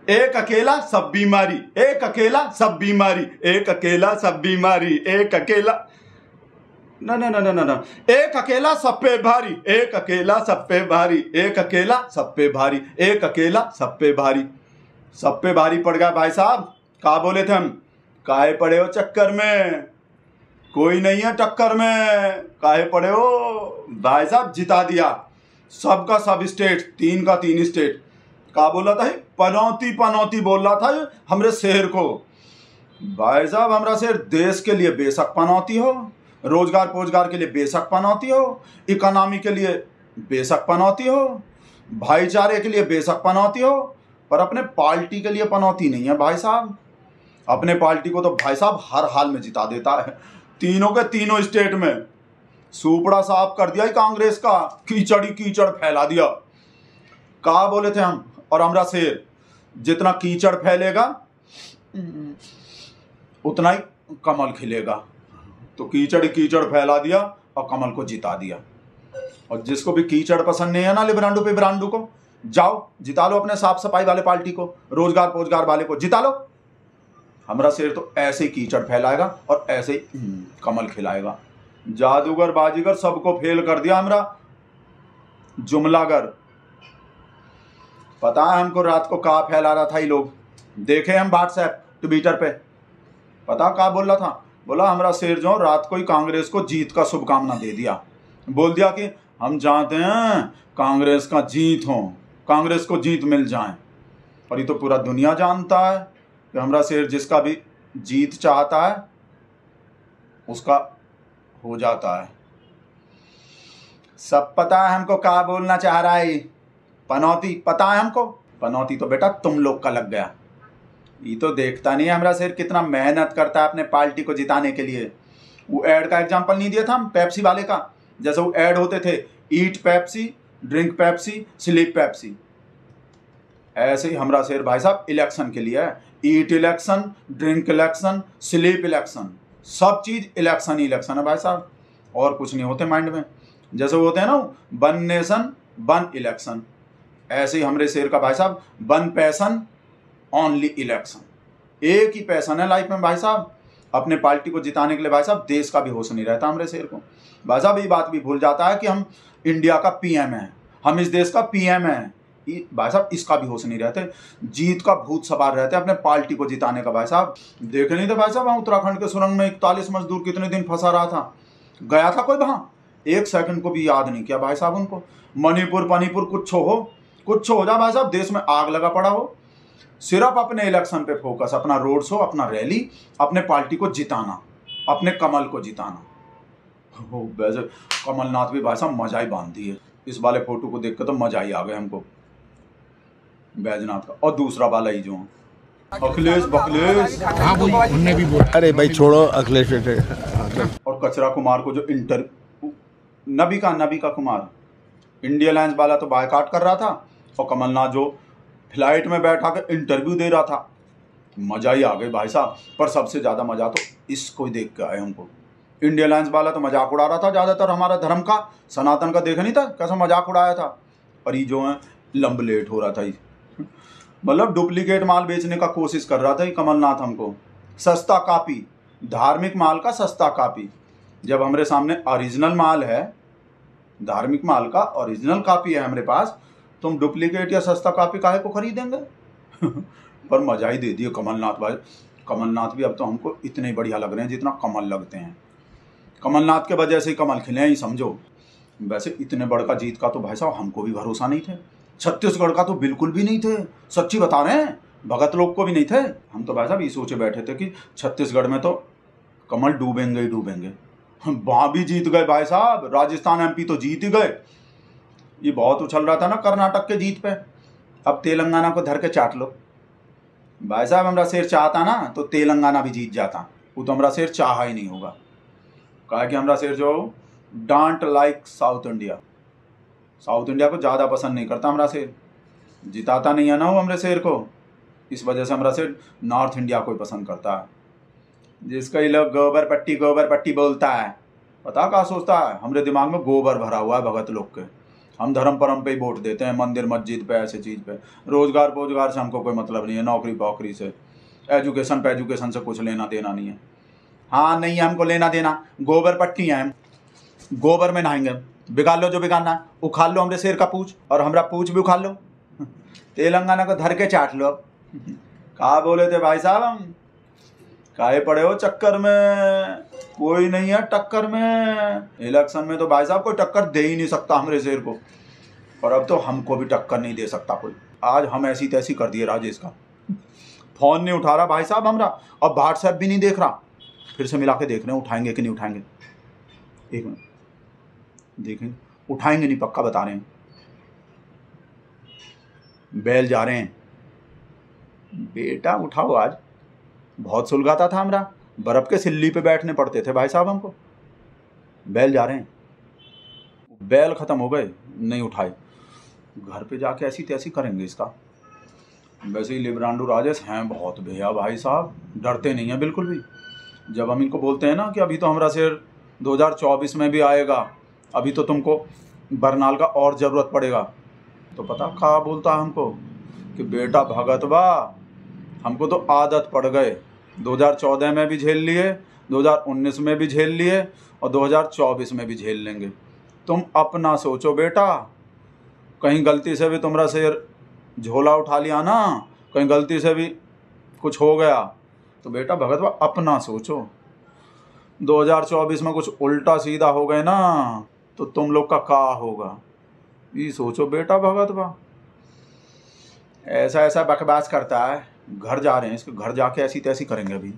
एक अकेला सब बीमारी, एक अकेला सब बीमारी, एक अकेला सब बीमारी, एक अकेला ना ना ना ना ना ना, एक अकेला सब पे भारी, एक अकेला सब पे भारी, एक अकेला सब पे भारी, एक अकेला सब पे भारी। सब पे भारी पड़ गया भाई साहब। कहा बोले थे हम, काहे पड़े हो चक्कर में, कोई नहीं है टक्कर में, काहे पड़े हो। भाई साहब जिता दिया सबका सब स्टेट, 3 का 3 स्टेट। कहा बोला था, पनौती पनौती बोल रहा था हमरे शहर को। भाई साहब हमारा शहर देश के लिए बेशक पनौती हो, रोजगार पोजगार के लिए बेशक पनौती हो, इकोनॉमी के लिए बेशक पनौती हो, भाईचारे के लिए बेशक पनौती हो, पर अपने पार्टी के लिए पनौती नहीं है भाई साहब। अपने पार्टी को तो भाई साहब हर हाल में जिता देता है, तीनों के तीनों स्टेट में। सुपड़ा साफ कर दिया कांग्रेस का, कीचड़ ही कीचड़ फैला दिया। कहा बोले थे हम, और हमारा शेर जितना कीचड़ फैलेगा उतना ही कमल खिलेगा। तो कीचड़ ही कीचड़ फैला दिया और कमल को जिता दिया। और जिसको भी कीचड़ पसंद नहीं है ना, लिब्रांडू पे ब्रांडू को, जाओ जिता लो अपने साफ सफाई वाले पार्टी को, रोजगार पोजगार वाले को जिता लो। हमारा शेर तो ऐसे ही कीचड़ फैलाएगा और ऐसे ही कमल खिलाएगा। जादूगर बाजीगर सबको फेल कर दिया हमारा जुमलागर। पता है हमको रात को कहा फैला रहा था ये लोग, देखे हम व्हाट्सएप ट्विटर पे। पता कहा बोल रहा था, बोला हमारा शेर जो रात को ही कांग्रेस को जीत का शुभकामना दे दिया। बोल दिया कि हम चाहते हैं कांग्रेस का जीत हो, कांग्रेस को जीत मिल जाए। और ये तो पूरा दुनिया जानता है कि हमारा शेर जिसका भी जीत चाहता है उसका हो जाता है। सब पता है हमको क्या बोलना चाह रहा है। पनौती पता है हमको, पनौती तो बेटा तुम लोग का लग गया। ये तो देखता नहीं है हमारा शेर कितना मेहनत करता है अपने पार्टी को जिताने के लिए। वो ऐड का एग्जांपल नहीं दिया था हम पेप्सी वाले का, जैसे वो ऐड होते थे, eat Pepsi, drink Pepsi, sleep Pepsi. ऐसे ही हमारा शेर भाई साहब इलेक्शन के लिए है। Eat election, drink election, sleep election, सब चीज इलेक्शन ही इलेक्शन है भाई साहब, और कुछ नहीं होते माइंड में। जैसे वो होते हैं ना वन नेशन वन इलेक्शन, ऐसे ही हमारे शेर का भाई साहब वन पैशन ओनली इलेक्शन। एक ही पैशन है लाइफ में भाई साहब, अपने पार्टी को जिताने के लिए। भाई साहब देश का भी होश नहीं रहता हमारे शेर को। भाई साहब ये बात भी भूल जाता है कि हम इंडिया का पीएम है, हम इस देश का पीएम है। भाई साहब इसका भी होश नहीं रहते, जीत का भूत सवार रहते हैं अपने पार्टी को जिताने का। भाई साहब देखे नहीं थे भाई साहब वहाँ उत्तराखंड के सुरंग में 41 मजदूर कितने दिन फंसा रहा था, गया था कोई वहाँ, एक सेकंड को भी याद नहीं किया भाई साहब उनको। मणिपुर पनीपुर कुछ हो जा भाई साहब, देश में आग लगा पड़ा हो, सिर्फ अपने इलेक्शन पे फोकस, अपना रोड शो, अपना रैली, अपने पार्टी को जिताना, अपने कमल को जिताना। वैसे कमलनाथ भी भाई साहब मजा ही बांध दिए, इस वाले फोटो को देख कर तो मजा ही आ गया हमको बैजनाथ का। और दूसरा वाला ही जो अखिलेश बखलेश, उनने भी बोला अरे भाई छोड़ो अखिलेश। और कचरा कुमार को जो इंटरव्यू, नबी का कुमार इंडिया अलायंस वाला तो बायकॉट कर रहा था, और कमलनाथ जो फ्लाइट में बैठा कर इंटरव्यू दे रहा था, मजा ही आ गई भाई साहब। पर सबसे ज़्यादा मजा तो इसको ही देख के आए हमको। इंडिया अलायंस वाला तो मजाक उड़ा रहा था ज़्यादातर हमारा धर्म का, सनातन का, देखा नहीं था कैसा मजाक उड़ाया था। और ये जो है लंब लेट हो रहा था, मतलब डुप्लीकेट माल बेचने का कोशिश कर रहा था ये कमलनाथ हमको। सस्ता कापी, धार्मिक माल का सस्ता कापी, जब हमारे सामने ओरिजिनल माल है, धार्मिक माल का ओरिजिनल कापी है हमारे पास, तो हम डुप्लीकेट या सस्ता कापी काहे को खरीदेंगे। पर मजा ही दे दिए कमलनाथ भाई। कमलनाथ भी अब तो हमको इतने बढ़िया लग रहे हैं जितना कमल लगते हैं। कमलनाथ के वजह से ही कमल खिले हैं ही समझो। वैसे इतने बड़का जीत का तो भाई साहब हमको भी भरोसा नहीं थे, छत्तीसगढ़ का तो बिल्कुल भी नहीं थे, सच्ची बता रहे हैं, भगत लोग को भी नहीं थे। हम तो भाई साहब ये सोचे बैठे थे कि छत्तीसगढ़ में तो कमल डूबेंगे ही डूबेंगे। वहाँ भी जीत गए भाई साहब, राजस्थान एमपी तो जीत ही गए। ये बहुत उछल रहा था ना कर्नाटक के जीत पे, अब तेलंगाना को धर के चाट लो। भाई साहब हमारा शेर चाहता ना तो तेलंगाना भी जीत जाता, वो तो हमारा शेर चाहा ही नहीं होगा। कहा कि हमारा शेर जो डांट like south India, south India को ज़्यादा पसंद नहीं करता हमारा शेर, जिताता नहीं है ना वो हमारे शेर को। इस वजह से हमारा शेर नॉर्थ इंडिया को ही पसंद करता है, जिसका ये लोग गोबर पट्टी बोलता है। पता क्या सोचता है, हमारे दिमाग में गोबर भरा हुआ है भगत लोग के। हम धर्म परम पे ही वोट देते हैं, मंदिर मस्जिद पे, ऐसे चीज़ पे। रोजगार पोजगार से हमको कोई मतलब नहीं है, नौकरी पौकरी से, एजुकेशन से कुछ लेना देना नहीं है। हाँ नहीं है हमको लेना देना, गोबर पट्टी है हम, गोबर में नहाएंगे। बिगाड़ लो जो बिगाड़ना है, उखाड़ लो हमरे शेर का पूछ, और हमरा पूछ भी उखाड़ लो, तेलंगाना को धर के चाट लो। कहा बोले थे भाई साहब हम, काहे पड़े हो चक्कर में, कोई नहीं है टक्कर में। इलेक्शन में तो भाई साहब कोई टक्कर दे ही नहीं सकता हमरे शेर को, और अब तो हमको भी टक्कर नहीं दे सकता कोई। आज हम ऐसी तैसी कर दिए राजेश का, फोन नहीं उठा रहा भाई साहब हमरा, और व्हाट्सएप भी नहीं देख रहा। फिर से मिला के देख रहे हैं उठाएंगे कि नहीं उठाएंगे, एक मिनट देखेंगे, उठाएंगे नहीं पक्का बता रहे हैं। बैल जा रहे हैं, बेटा उठाओ, आज बहुत सुलगाता था हमरा, बर्फ के सिल्ली पे बैठने पड़ते थे भाई साहब हमको। बैल जा रहे हैं, बैल खत्म हो गए, नहीं उठाए, घर पे जाके ऐसी तैसी करेंगे इसका। वैसे ही लिब्रांडो राजेश हैं बहुत भैया भाई साहब, डरते नहीं हैं बिल्कुल भी। जब हम इनको बोलते हैं ना कि अभी तो हमारा शेर 2024 में भी आएगा, अभी तो तुमको बरनाल का और ज़रूरत पड़ेगा, तो पता कहाँ बोलता है हमको कि बेटा भगत बा, हमको तो आदत पड़ गए, 2014 में भी झेल लिए, 2019 में भी झेल लिए, और 2024 में भी झेल लेंगे। तुम अपना सोचो बेटा, कहीं गलती से भी तुम्हारा शेर झोला उठा लिया ना, कहीं गलती से भी कुछ हो गया, तो बेटा भगत बा अपना सोचो। 2024 में कुछ उल्टा सीधा हो गए ना, तो तुम लोग का होगा, ये सोचो बेटा भगत बा। ऐसा ऐसा बकवास करता है, घर जा रहे हैं, इसके घर जाके ऐसी तैसी करेंगे अभी।